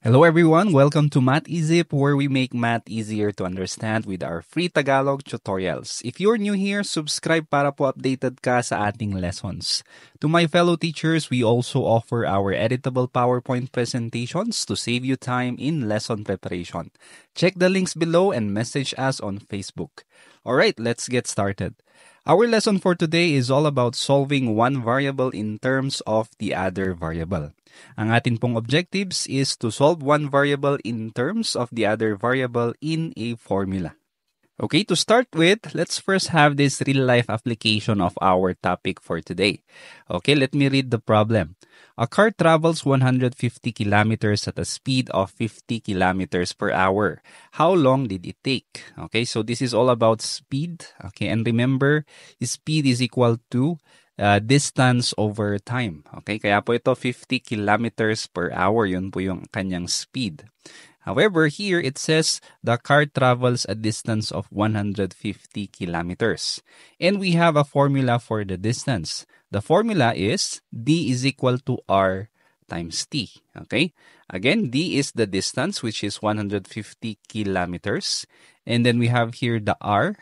Hello everyone, welcome to Math Easy, where we make math easier to understand with our free Tagalog tutorials. If you're new here, subscribe para po updated ka sa ating lessons. To my fellow teachers, we also offer our editable PowerPoint presentations to save you time in lesson preparation. Check the links below and message us on Facebook. Alright, let's get started. Our lesson for today is all about solving one variable in terms of the other variable. Ang atin pong objectives is to solve one variable in terms of the other variable in a formula. Okay, to start with, let's first have this real-life application of our topic for today. Okay, let me read the problem. A car travels 150 kilometers at a speed of 50 kilometers per hour. How long did it take? Okay, so this is all about speed. Okay, and remember, speed is equal to distance over time. Okay, kaya po ito 50 kilometers per hour. Yun po yung kanyang speed. However, here it says the car travels a distance of 150 kilometers. And we have a formula for the distance. The formula is D is equal to R times T. Okay? Again, D is the distance, which is 150 kilometers. And then we have here the R.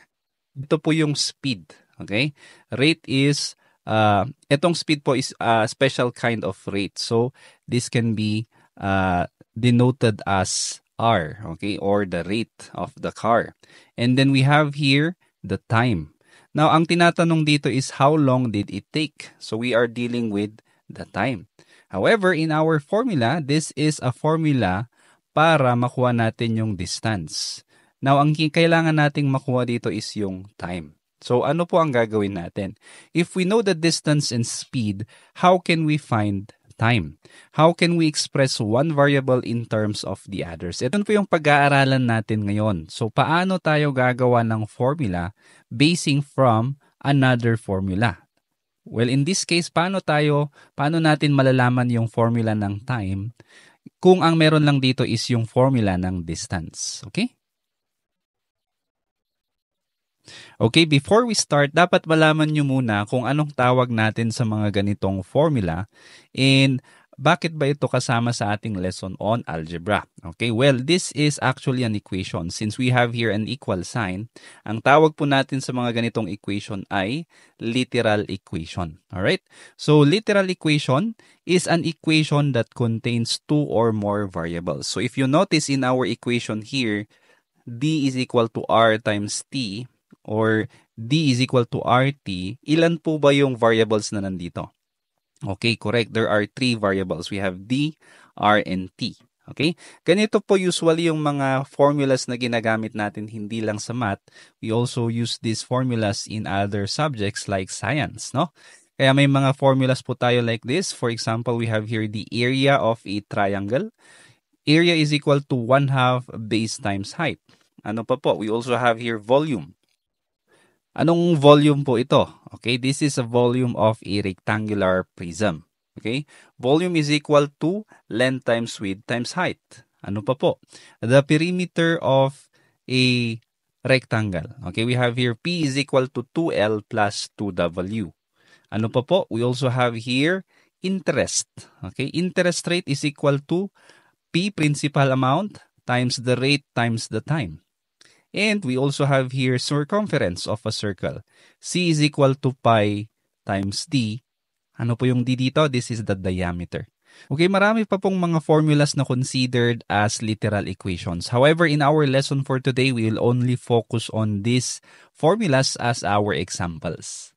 Ito po yung speed. Okay? Rate is, itong speed po is a special kind of rate. So, this can be denoted as R, okay, or the rate of the car. And then we have here the time. Now, ang tinatanong dito is how long did it take? So we are dealing with the time. However, in our formula, this is a formula para makuha natin yung distance. Now, ang kailangan nating makuha dito is yung time. So ano po ang gagawin natin? If we know the distance and speed, how can we find time? How can we express one variable in terms of the others? Ito po yung pag-aaralan natin ngayon. So, paano tayo gagawa ng formula basing from another formula? Well, in this case, paano natin malalaman yung formula ng time kung ang meron lang dito is yung formula ng distance? Okay? Okay, before we start, dapat malaman nyo muna kung anong tawag natin sa mga ganitong formula and bakit ba ito kasama sa ating lesson on algebra. Okay, well, this is actually an equation. Since we have here an equal sign, ang tawag po natin sa mga ganitong equation ay literal equation. Alright? So, literal equation is an equation that contains two or more variables. So, if you notice in our equation here, D is equal to R times T, or D is equal to RT, ilan po ba yung variables na nandito? Okay, correct. There are three variables. We have D, R, and T. Okay? Ganito po usually yung mga formulas na ginagamit natin hindi lang sa math. We also use these formulas in other subjects like science, no? Kaya may mga formulas po tayo like this. For example, we have here the area of a triangle. Area is equal to 1/2 base times height. Ano pa po? We also have here volume. Anong volume po ito? Okay, this is a volume of a rectangular prism. Okay, volume is equal to length times width times height. Ano pa po? The perimeter of a rectangle. Okay, we have here P is equal to 2L plus 2W. Ano pa po? We also have here interest. Okay, interest rate is equal to P, principal amount, times the rate times the time. And we also have here circumference of a circle. C is equal to pi times d. Ano po yung d dito? This is the diameter. Okay, marami pa pong mga formulas na considered as literal equations. However, in our lesson for today, we will only focus on these formulas as our examples.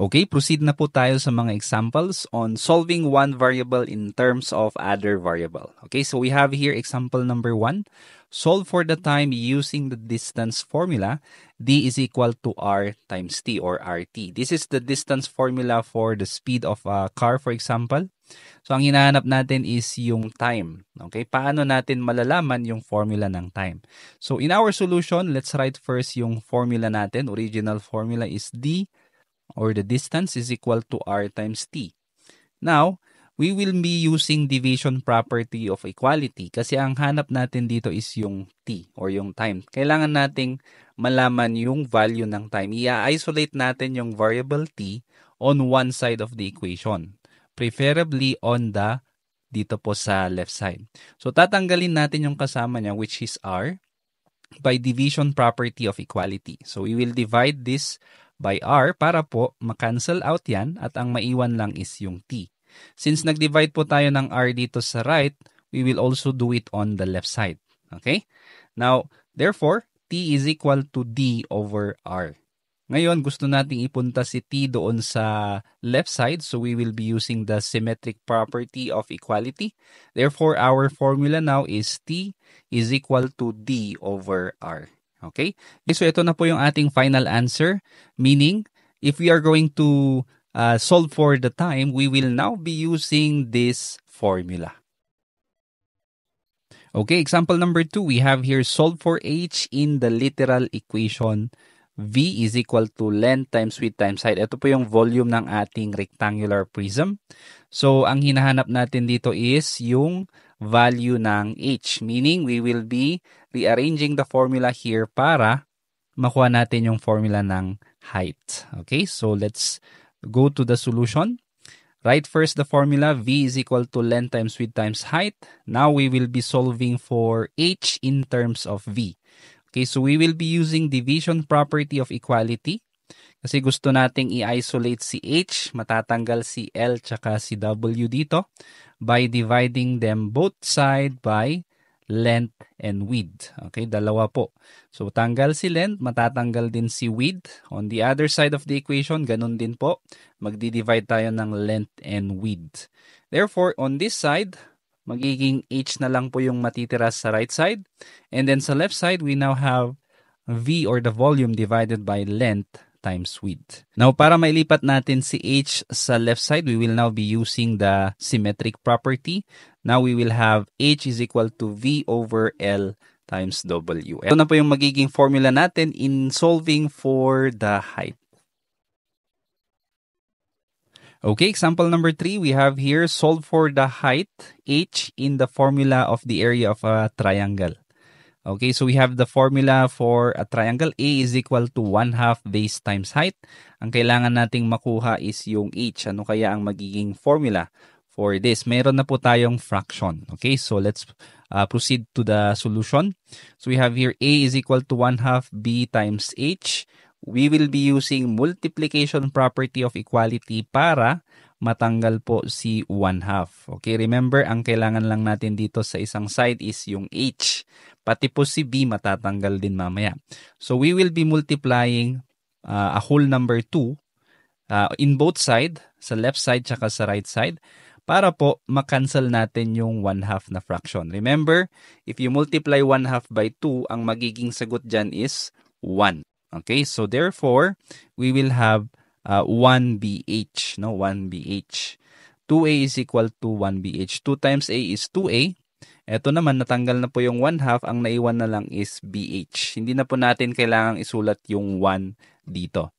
Okay, proceed na po tayo sa mga examples on solving one variable in terms of other variable. Okay, so we have here example number 1. Solve for the time using the distance formula. D is equal to R times T, or RT. This is the distance formula for the speed of a car, for example. So, ang hinahanap natin is yung time. Okay, paano natin malalaman yung formula ng time? So, in our solution, let's write first yung formula natin. Original formula is D, or the distance, is equal to R times T. Now, we will be using division property of equality kasi ang hanap natin dito is yung T, or yung time. Kailangan nating malaman yung value ng time. I-isolate natin yung variable T on one side of the equation, preferably on the dito po sa left side. So tatanggalin natin yung kasama niya which is r by division property of equality. So we will divide this by r para po ma-cancel out yan at ang maiwan lang is yung t. Since nag-divide po tayo ng r dito sa right, we will also do it on the left side. Okay? Now, therefore, t is equal to d over r. Ngayon, gusto nating ipunta si t doon sa left side, so we will be using the symmetric property of equality. Therefore, our formula now is t is equal to d over r. Okay? So, ito na po yung ating final answer, meaning, if we are going to solve for the time, we will now be using this formula. Okay, example number 2, we have here solve for h in the literal equation V is equal to length times width times height. Ito po yung volume ng ating rectangular prism. So, ang hinahanap natin dito is yung value ng h, meaning we will be rearranging the formula here para makuha natin yung formula ng height. Okay, so let's go to the solution. Write first the formula V is equal to length times width times height. Now we will be solving for h in terms of V. Okay, so we will be using division property of equality. Kasi gusto nating i-isolate si h, matatanggal si L tsaka si W dito by dividing them both side by length and width. Okay, dalawa po. So tanggal si length, matatanggal din si width. On the other side of the equation, ganun din po. Magdi-divide tayo ng length and width. Therefore, on this side, magiging h na lang po yung matitira sa right side. And then sa left side, we now have V or the volume divided by length times width. Now, para mailipat natin si h sa left side, we will now be using the symmetric property. Now, we will have h is equal to V over L times W. Ito na po yung magiging formula natin in solving for the height. Okay, example number 3, we have here solve for the height h in the formula of the area of a triangle. Okay, so we have the formula for a triangle. A is equal to 1/2 base times height. Ang kailangan nating makuha is yung h. Ano kaya ang magiging formula for this? Meron na po tayong fraction. Okay, so let's proceed to the solution. So we have here A is equal to 1/2 b times h. We will be using multiplication property of equality para matanggal po si 1/2. Okay, remember, ang kailangan lang natin dito sa isang side is yung h. Pati po si b matatanggal din mamaya. So we will be multiplying a whole number 2 in both side, sa left side tsaka sa right side, para po makancel natin yung 1/2 na fraction. Remember, if you multiply 1/2 by 2, ang magiging sagot dyan is 1. Okay, so therefore, we will have 1BH, no? 1BH. 2A is equal to 1BH. 2 times A is 2A. Ito naman, natanggal na po yung 1/2. Ang naiwan na lang is BH. Hindi na po natin kailangang isulat yung 1 dito.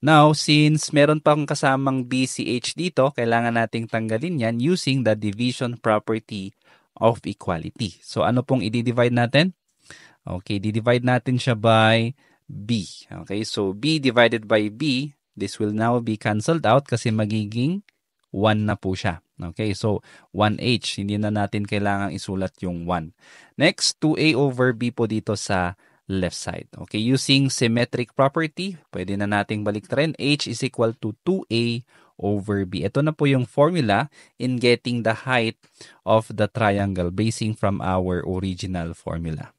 Now, since meron pang kasamang BCH dito, kailangan nating tanggalin yan using the division property of equality. So, ano pong i-divide natin? Okay, di-divide natin siya by B. Okay, so B divided by B, this will now be cancelled out kasi magiging 1 na po siya. Okay, so 1H, hindi na natin kailangang isulat yung 1. Next, 2A over B po dito sa left side. Okay, using symmetric property, pwede na nating baliktarin. H is equal to 2A over B. Ito na po yung formula in getting the height of the triangle basing from our original formula.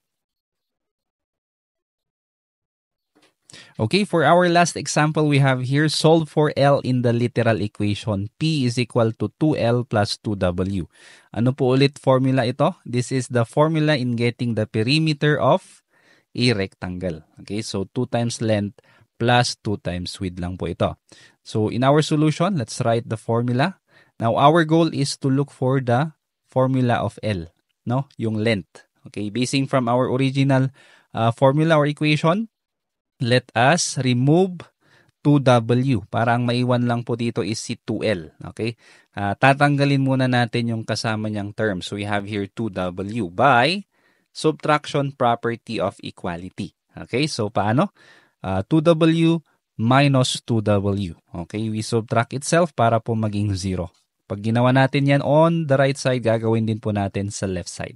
Okay, for our last example, we have here solve for L in the literal equation. P is equal to 2L plus 2W. Ano po ulit formula ito? This is the formula in getting the perimeter of a rectangle. Okay, so 2 times length plus 2 times width lang po ito. So in our solution, let's write the formula. Now, our goal is to look for the formula of L, no? Yung length. Okay, basing from our original formula or equation, let us remove 2W. Para ang maiwan lang po dito is si 2L. Okay? Tatanggalin muna natin yung kasama niyang term. So we have here 2W by subtraction property of equality. Okay? So paano? 2W minus 2W. Okay? We subtract itself para po maging 0. Pag ginawa natin yan on the right side, gagawin din po natin sa left side.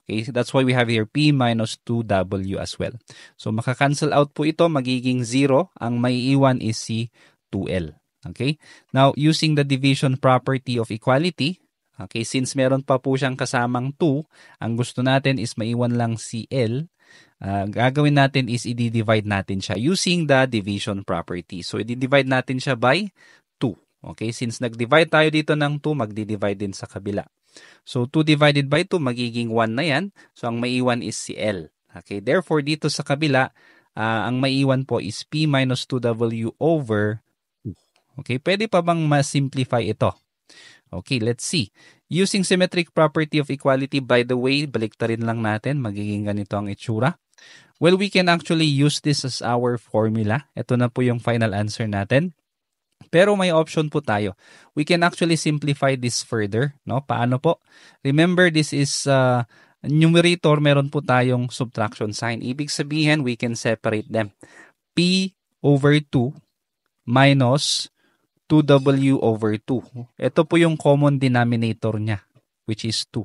Okay, that's why we have here P minus 2W as well. So makakancel out po ito, magiging 0. Ang maiiwan is si 2L. Okay, now using the division property of equality, okay, since meron pa po siyang kasamang 2, ang gusto natin is maiwan lang si L. Gagawin natin is i-divide natin siya using the division property. So i-divide natin siya by 2. Okay, since nag-divide tayo dito ng 2, magdi-divide din sa kabila. So 2 divided by 2, magiging 1 na yan. So ang maiwan is si L. Okay, therefore dito sa kabila, ang maiwan po is P minus 2W over 2. Okay, pwede pa bang ma-simplify ito? Okay, let's see. Using symmetric property of equality, by the way, baliktarin lang natin, magiging ganito ang itsura. Well, we can actually use this as our formula. Ito na po yung final answer natin. Pero may option po tayo. We can actually simplify this further. No? Paano po? Remember, this is numerator, meron po tayong subtraction sign. Ibig sabihin, we can separate them. P over 2 minus 2W over 2. Ito po yung common denominator niya, which is 2.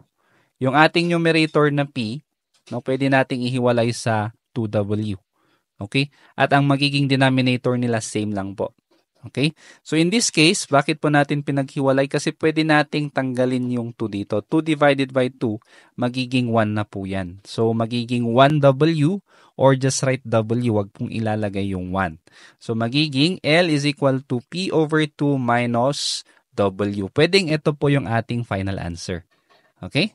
Yung ating numerator na P, no, pwede nating ihiwalay sa 2W. Okay? At ang magiging denominator nila, same lang po. Okay? So in this case, bakit po natin pinaghiwalay? Kasi pwede nating tanggalin yung 2 dito. 2 divided by 2, magiging 1 na po yan. So magiging 1W or just write W, wag pong ilalagay yung 1. So magiging L is equal to P over 2 minus W. Pwedeng ito po yung ating final answer. Okay?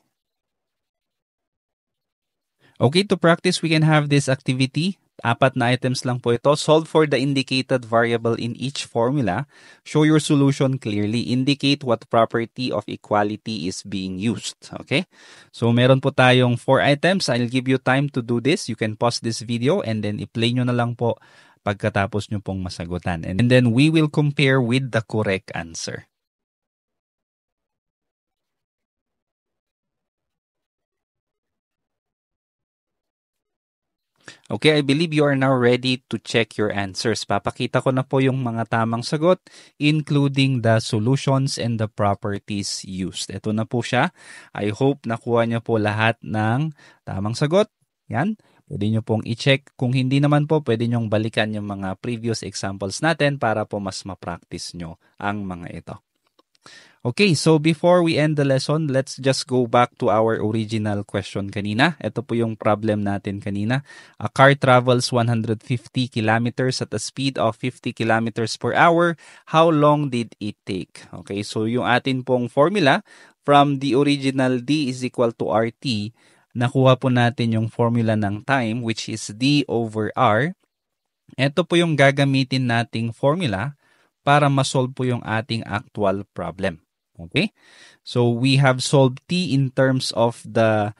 Okay, to practice, we can have this activity. 4 na items lang po ito. Solve for the indicated variable in each formula. Show your solution clearly. Indicate what property of equality is being used. Okay? So, meron po tayong 4 items. I'll give you time to do this. You can pause this video and then i-play nyo na lang po pagkatapos nyo pong masagutan. And then we will compare with the correct answer. Okay, I believe you are now ready to check your answers. Papakita ko na po yung mga tamang sagot, including the solutions and the properties used. Ito na po siya. I hope nakuha niyo po lahat ng tamang sagot. Yan. Pwede nyo pong i-check. Kung hindi naman po, pwede nyong balikan yung mga previous examples natin para po mas ma-practice nyo ang mga ito. Okay, so before we end the lesson, let's just go back to our original question kanina. Ito po yung problem natin kanina. A car travels 150 kilometers at a speed of 50 kilometers per hour. How long did it take? Okay, so yung atin pong formula from the original D is equal to RT, nakuha po natin yung formula ng time, which is D over R. Ito po yung gagamitin nating formula para ma-solve po yung ating actual problem. Okay? So we have solved T in terms of the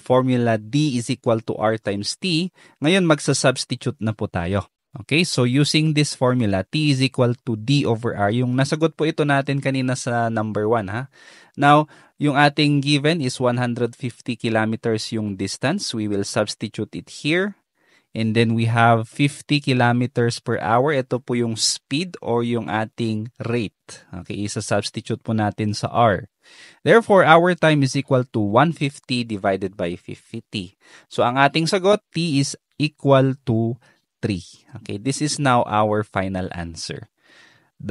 formula D is equal to R times T. Ngayon magsa-substitute na po tayo. Okay? So using this formula, T is equal to D over R. Yung nasagot po ito natin kanina sa number 1. Ha? Now, yung ating given is 150 kilometers yung distance. We will substitute it here. And then we have 50 kilometers per hour. Ito po yung speed or yung ating rate. Okay, isa-substitute po natin sa R. Therefore, our time is equal to 150 divided by 50. So, ang ating sagot, T is equal to 3. Okay, this is now our final answer.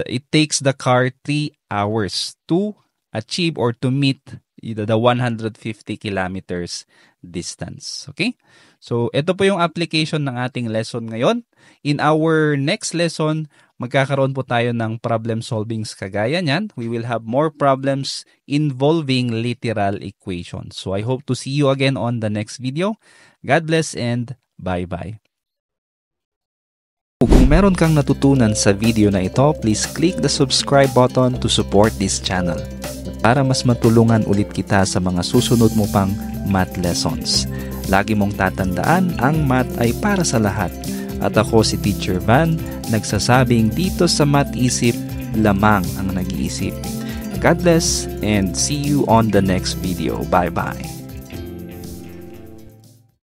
It takes the car 3 hours to achieve or to meet the 150 kilometers distance. Okay? So, ito po yung application ng ating lesson ngayon. In our next lesson, magkakaroon po tayo ng problem solvings kagaya niyan. We will have more problems involving literal equations. So, I hope to see you again on the next video. God bless and bye-bye. Kung meron kang natutunan sa video na ito, please click the subscribe button to support this channel. Para mas matulungan ulit kita sa mga susunod mo pang math lessons. Lagi mong tatandaan, ang math ay para sa lahat. At ako si Teacher Van, nagsasabing dito sa Math Isip, lamang ang nag-iisip. God bless and see you on the next video. Bye-bye.